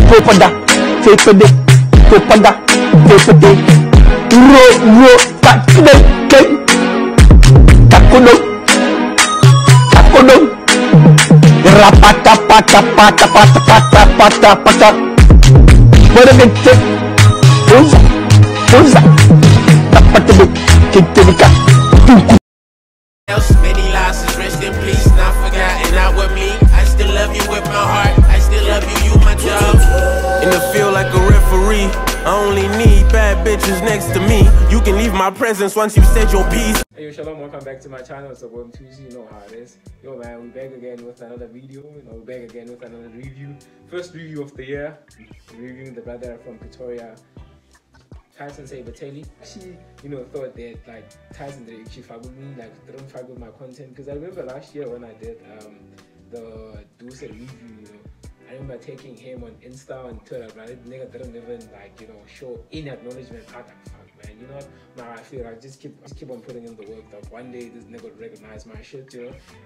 Popada, Fepade, Popada, Fepade, Ro, Takudo, Takudo, Takudo, Rapata, Pata, Pata, Pata, Pata, Pata, Pata. What a bit, Uza, Tapatade, Kitika, Many losses, rest in peace, not forgotten, not with me. I still love you with my heart, I still love you, you my job. In the field like a referee, I only need bad bitches next to me. You can leave my presence once you've said your piece. Hey yo, shalom, welcome back to my channel. It's Boom Tuesday, you know how it is. Yo man, we're back again with another video, we're back again with another review. First review of the year, reviewing the brother from Pretoria, Tyson Sybateli. Actually, thought that like Tyson didn't actually fuck with me, like didn't fuck with my content. Because I remember last year when I did the Duce review, I remember taking him on Insta and Twitter, but that nigga didn't even like, show any acknowledgement. I was like, fuck man, you know what? Now I feel like just keep on putting in the work that one day this nigga would recognize my shit,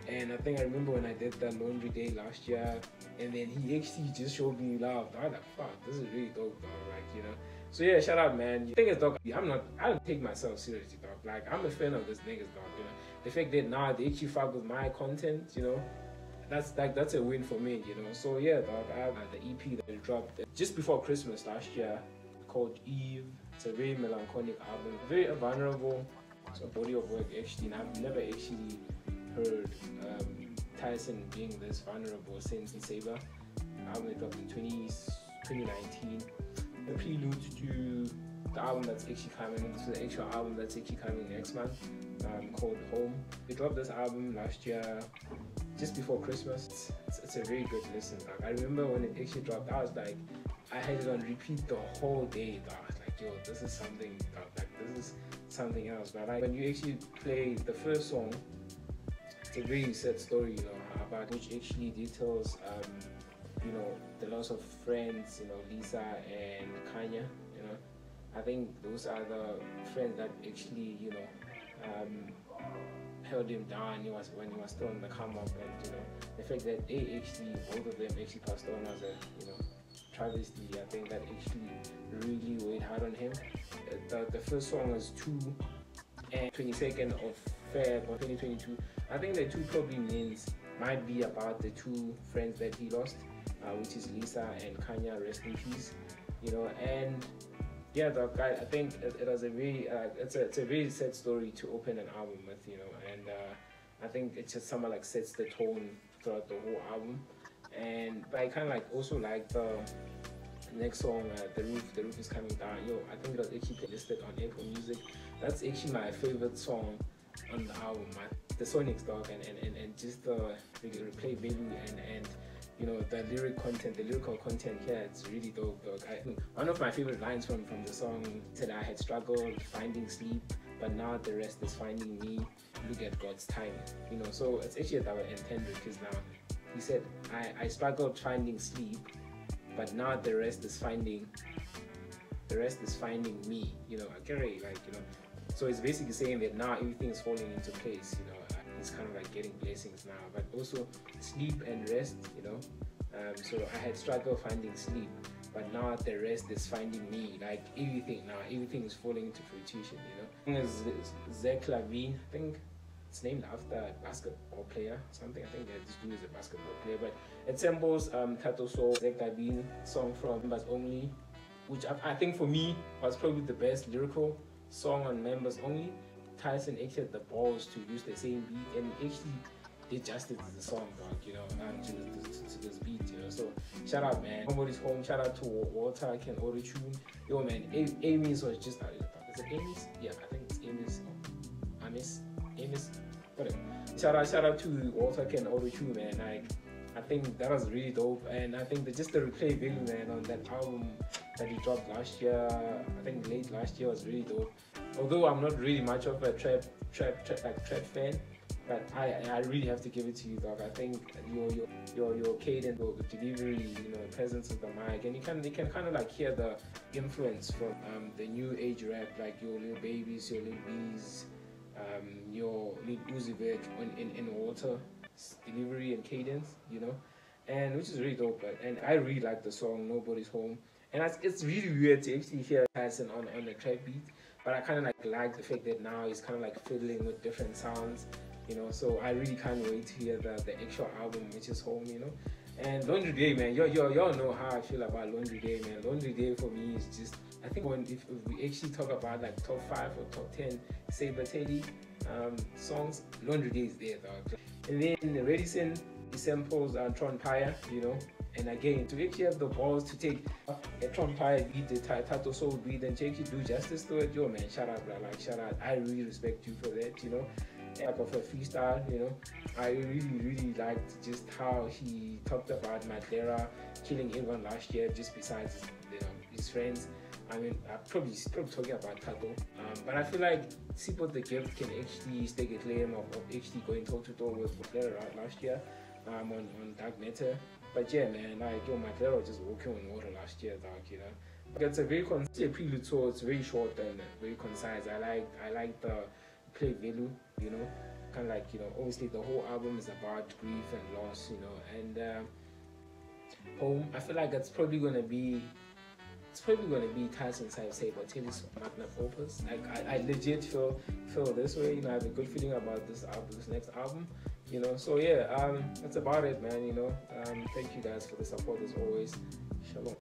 And I think I remember when I did the laundry day last year, and then he actually just showed me love. I was like, fuck, this is really dope, dog. Like, So yeah, shout out, man. The thing is, dog, I don't take myself seriously, dog. Like, I'm a fan of this niggas, dog. The fact that now they actually fuck with my content, that's a win for me, So yeah, dog, I have the EP that I dropped just before Christmas last year called Eve. It's a very melancholic album, very vulnerable. It's a body of work actually, and I've never actually heard Tyson being this vulnerable since Saber. Album dropped in 2019. The prelude to the album that's actually coming, to the actual album that's actually coming next month, called Home. We dropped this album last year, just before Christmas. It's a very good listen, dog. I remember when it actually dropped, I was like, I had it on repeat the whole day, dog. Like, yo, this is something, dog. Like, this is something else. But like, when you actually play the first song, it's a very sad story, about which actually details, the loss of friends, Lisa and Kanya, I think those are the friends that actually, held him down when he was still on the come up, and the fact that both of them actually passed on as a travesty, I think that actually really weighed hard on him. The first song was 2 and 22nd of Feb 2022. I think the 2 probably might be about the 2 friends that he lost, which is Lisa and Kanya, rest in peace, and yeah, I think it was a very it's a very sad story to open an album with, and I think it just somehow like sets the tone throughout the whole album. But I kind of like also like the next song, the roof is coming down. I think it was actually listed on Apple Music. That's actually my favorite song on the album, the Sonics, dog, and just the replay value and the lyrical content here, it's really dope, dog. One of my favorite lines from the song said, I had struggled finding sleep, but now the rest is finding me. Look at God's timing, So it's actually a double entendre, because now he said, I struggled finding sleep, but now the rest is finding me, okay, like, So it's basically saying that now everything is falling into place, He's kind of like getting blessings now, but also sleep and rest, So I had struggled finding sleep, but now the rest is finding me. Like everything is falling into fruition, It's Zach Lavine, I think it's named after a basketball player, something. I think that this dude is a basketball player, but it samples Tato Soul, Zach Lavine song from Members Only, which I think for me was probably the best lyrical song on Members Only. Tyson actually had the balls to use the same beat, and he actually did justice to the song, dog, to this beat, So shout out, man. Nobody's home. Shout out to Walter Can Auto Tune. Yo, man, Amy's was just is it Amy's? Yeah, I think it's Amy's. Amy's, whatever. Shout out to Walter Can Auto Tune, man. Like, I think that was really dope, and I think that just the replay value, man, on that album that he dropped last year, I think late last year, was really dope. Although I'm not really much of a trap fan, but I really have to give it to you, dog. I think your cadence, your delivery, presence of the mic, and you can kind of like hear the influence from the new age rap, like your Lil Babies, your Lil B's, your Lil Uzi Vert in Water. delivery and cadence, you know, and which is really dope. And I really like the song Nobody's Home. And it's really weird to actually hear Tyson on the trap beat, but I kind of like the fact that now he's kind of like fiddling with different sounds, you know. So I really can't wait to hear the actual album, which is Home, you know. And Laundry Day, man, y'all know how I feel about Laundry Day, man. Laundry Day for me is just, I think if we actually talk about like top 5 or top 10 Sybateli songs, Laundry Day is there, dog. And then RADISSON, he samples Tron Paya, you know. And again, to actually have the balls to take a Tron Paya beat, the Tato Soul beat, and to actually do justice to it, yo man, shout out, bro, like shout out. I really respect you for that, you know. Like of a freestyle, you know. I really liked just how he talked about Madera killing everyone last year, just besides his friends. I mean, I'm probably talking about Tato, but I feel like Sipho the Gift can actually stake a claim of actually going toe-to-toe with Madera last year on Dark Matter. But yeah, man, like yo, Madera was just walking on water last year, dog, you know. But it's a very prelude, so it's very short and very concise. I like the play value, you know, kind of like, you know, obviously the whole album is about grief and loss, you know. And Home, I feel like it's probably gonna be Tyson Sybateli's magnum opus. Like I legit feel this way, you know. I have a good feeling about this next album, you know. So yeah, that's about it, man, you know. Thank you guys for the support as always. Shalom.